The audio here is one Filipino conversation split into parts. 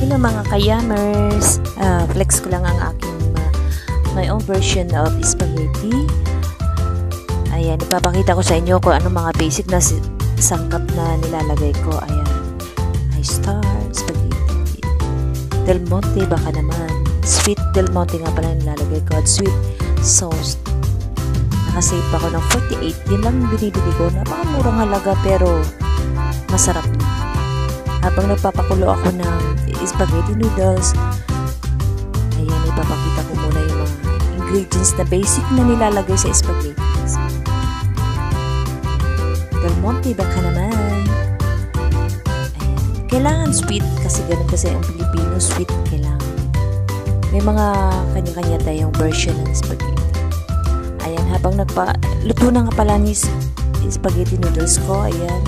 Hello mga kayamers, flex ko lang ang aking my own version of spaghetti. Ayan, ipapakita ko sa inyo kung ano mga basic na sangkap na nilalagay ko. Ayan, I start spaghetti Del Monte, baka naman sweet Del Monte nga pala nilalagay ko, at sweet sauce. Nakasave ako ng 48, yun lang binibili ko. Napakamurang halaga pero masarap na. Habang nagpapakulo ako ng spaghetti noodles, ayan, ipapakita ko muna yung mga ingredients na basic na nilalagay sa spaghetti. Del Monte, baka naman. Ayan. Kailangan sweet kasi ganun kasi ang Pilipino, sweet kailangan. May mga kanya-kanya tayong version ng spaghetti. Ayan, habang luto na nga pala ni spaghetti noodles ko, ayan,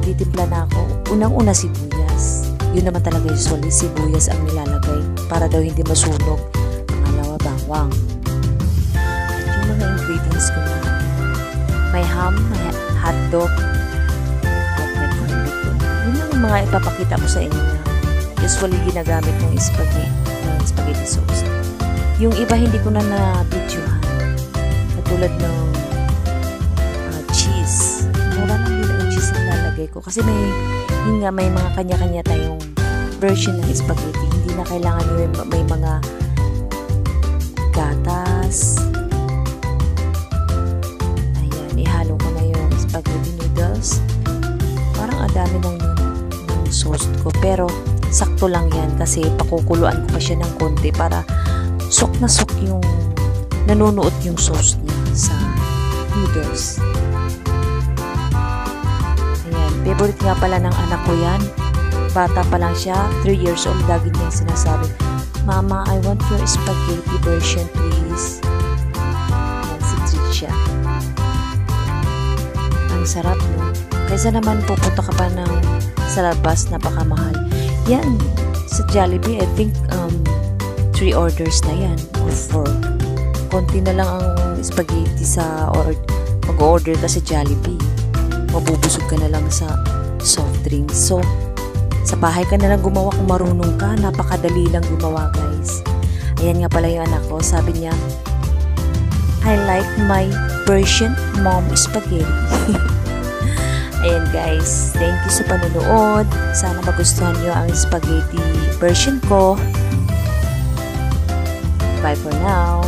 titimpla na ako. Unang-una sibuyas. Yun naman talaga usually, sibuyas ang nilalagay para daw hindi masunog. Pangalawa, bawang. At yung mga ingredients ko na may ham, may hotdog, at may corned beef. Yun ang mga ipapakita ko sa inyo na usually ginagamit ng spaghetti sauce. Yung iba hindi ko na na-videohan. Katulad ng cheese. Mura lang din ang cheese na lalagay ko. Kasi may mga kanya-kanya tayong version ng spaghetti. Hindi na kailangan may mga gatas. Ayan, ihalo ko na yung spaghetti noodles. Parang adami ng sauce ko. Pero sakto lang yan kasi pakukuluan ko pa siya ng konti para sok na sok yung nanunuot yung sauce niya sa noodles. Ayan, favorite nga pala ng anak ko yan. Bata pa lang siya, 3 years old, lagi niyang sinasabi, "Mama, I want your spaghetti version, please." Ayan, si Tricia. Ang sarap, no? Kaysa naman pupunta ka pa sa labas, napakamahal. Yan, sa Jollibee, I think 3 orders na yan, or 4. Konti na lang ang spaghetti mag-order ka sa Jollibee. Mabubusog ka na lang sa soft drinks. So, sa bahay ka na lang gumawa kung marunong ka. Napakadali lang gumawa, guys. Ayan nga pala yung anak ko. Sabi niya, "I like my version, Mom Spaghetti." Ayan, guys. Thank you sa panonood. Sana magustuhan nyo ang spaghetti version ko. Bye for now.